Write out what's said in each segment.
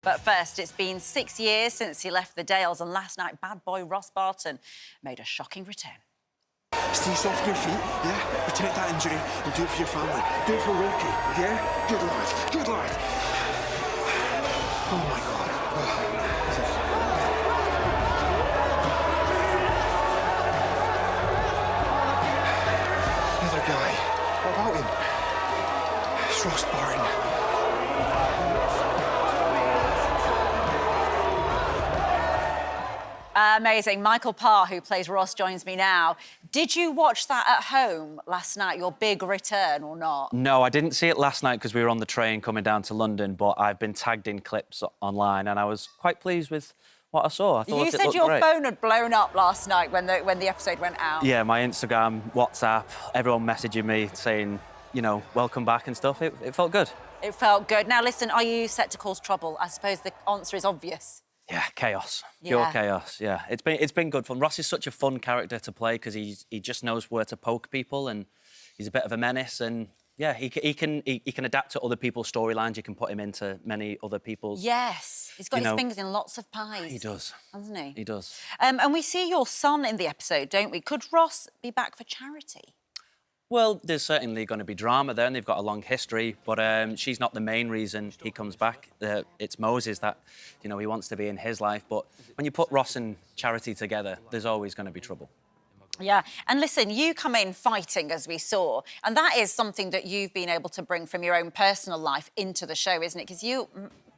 But first, it's been 6 years since he left the Dales, and last night, bad boy Ross Barton made a shocking return. Stay soft on your feet, yeah? Protect that injury and do it for your family. Do it for Rocky, yeah? Good lad, good lad. Oh, my God. Another guy. What about him? It's Ross Barton. Amazing. Michael Parr, who plays Ross, joins me now. Did you watch that at home last night, your big return, or not? No, I didn't see it last night because we were on the train coming down to London, but I've been tagged in clips online and I was quite pleased with what I saw. I thought You it said looked your great. phone had blown up last night when the episode went out. Yeah, my Instagram, WhatsApp, everyone messaging me saying, you know, welcome back and stuff. It felt good. It felt good. Now, listen, are you set to cause trouble? I suppose the answer is obvious. Yeah, chaos. Pure chaos, yeah. It's been good fun. Ross is such a fun character to play because he just knows where to poke people and he's a bit of a menace and, yeah, he can adapt to other people's storylines. You can put him into many other people's... Yes. He's got his fingers in lots of pies. He does. Hasn't he? He does. And we see your son in the episode, don't we? Could Ross be back for charity? Well, there's certainly going to be drama there, and they've got a long history, but she's not the main reason he comes back. It's Moses that, you know, he wants to be in his life. But when you put Ross and Charity together, there's always going to be trouble. Yeah, and listen, you come in fighting, as we saw, and that is something that you've been able to bring from your own personal life into the show, isn't it? Because you're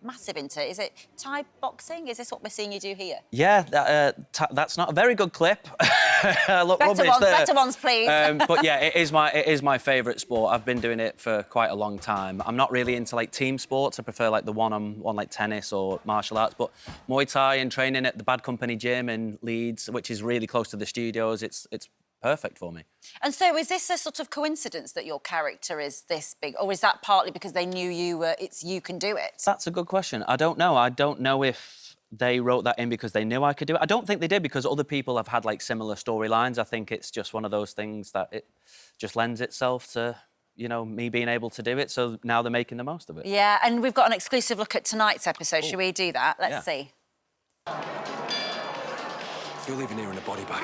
massive into it. Is it Thai boxing? Is this what we're seeing you do here? Yeah, that's not a very good clip. Better ones, please. But yeah, it is my favourite sport. I've been doing it for quite a long time. I'm not really into like team sports. I prefer like the one-on-one, like tennis or martial arts. But Muay Thai and training at the Bad Company gym in Leeds, which is really close to the studios, it's perfect for me. And so is this a sort of coincidence that your character is this big, or is that partly because they knew you can do it? That's a good question. I don't know. I don't know if they wrote that in because they knew I could do it. I don't think they did because other people have had like similar storylines. I think it's just one of those things that it just lends itself to, you know, me being able to do it. So now they're making the most of it. Yeah, and we've got an exclusive look at tonight's episode. Should we do that? Let's see. You're leaving here in a body bag.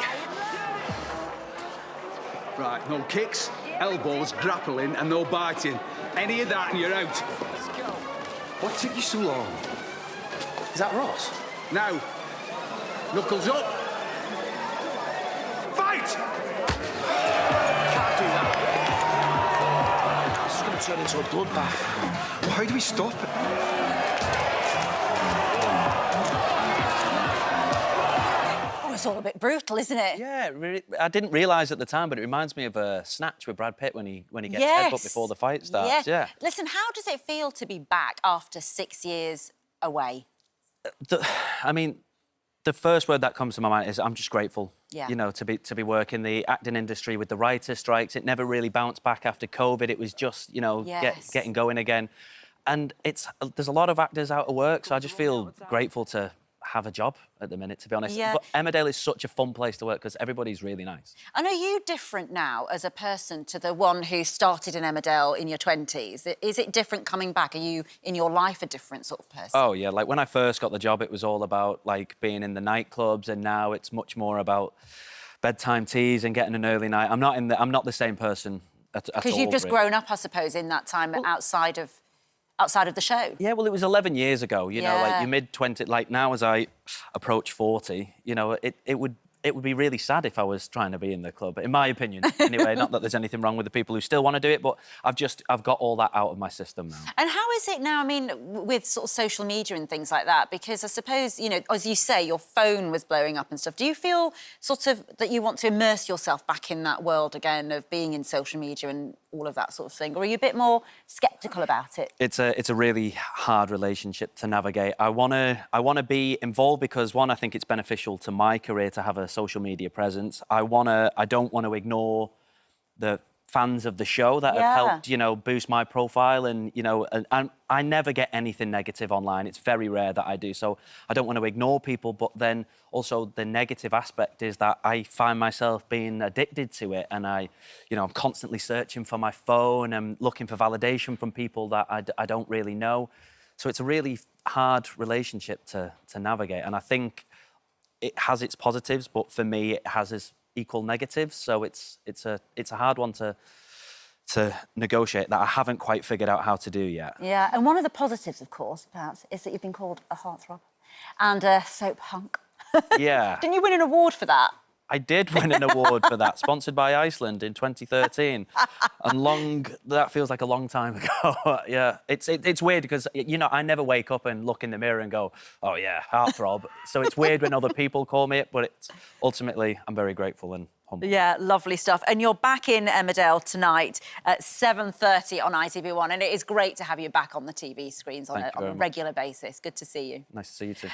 Right, no kicks, elbows, grappling and no biting. Any of that and you're out. Let's go. What took you so long? Is that Ross? Now, knuckles up. Fight! Can't do that. This is going to turn into a bloodbath. Well, how do we stop it? It's all a bit brutal, isn't it? Yeah, I didn't realise at the time, but it reminds me of Snatch with Brad Pitt when he gets headbutt before the fight starts. Yeah. Listen, how does it feel to be back after 6 years away? I mean, the first word that comes to my mind is I'm just grateful. Yeah. You know, to be working the acting industry with the writers' strikes. It never really bounced back after COVID. It was just, you know, getting going again. And there's a lot of actors out of work, so I just feel grateful to have a job at the minute, to be honest. Yeah. But Emmerdale is such a fun place to work because everybody's really nice. And are you different now as a person to the one who started in Emmerdale in your 20s? Is it different coming back? Are you, in your life, a different sort of person? Oh, yeah. Like, when I first got the job, it was all about, like, being in the nightclubs, and now it's much more about bedtime teas and getting an early night. I'm not the same person at all. Because you've just grown up, I suppose, in that time outside of the show. Yeah, well, it was 11 years ago, you know, like your mid-20s. Like, now as I approach 40, you know, it would be really sad if I was trying to be in the club, in my opinion. Anyway, not that there's anything wrong with the people who still want to do it, but I've got all that out of my system now. And how is it now, I mean, with sort of social media and things like that? Because I suppose, you know, as you say, your phone was blowing up and stuff. Do you feel sort of that you want to immerse yourself back in that world again of being in social media and all of that sort of thing? Or are you a bit more sceptical about it? It's a really hard relationship to navigate. I wanna be involved because, one, I think it's beneficial to my career to have a social media presence. I don't want to ignore the fans of the show that have helped, you know, boost my profile, and, you know, and I never get anything negative online. It's very rare that I do, so I don't want to ignore people, but then also the negative aspect is that I find myself being addicted to it, and I'm constantly searching for my phone and looking for validation from people that I don't really know. So it's a really hard relationship to navigate. And I think it has its positives, but for me, it has its equal negatives. So it's a hard one to negotiate that I haven't quite figured out how to do yet. Yeah, and one of the positives, of course, perhaps, is that you've been called a heartthrob and a soap hunk. Yeah. Didn't you win an award for that? I did win an award for that, sponsored by Iceland in 2013. And that feels like a long time ago. Yeah, it's weird because, you know, I never wake up and look in the mirror and go, oh yeah, heartthrob. So it's weird when other people call me it, but ultimately, I'm very grateful and humble. Yeah, lovely stuff. And you're back in Emmerdale tonight at 7:30 on ITV1, and it is great to have you back on the TV screens on a regular basis. Good to see you. Nice to see you too.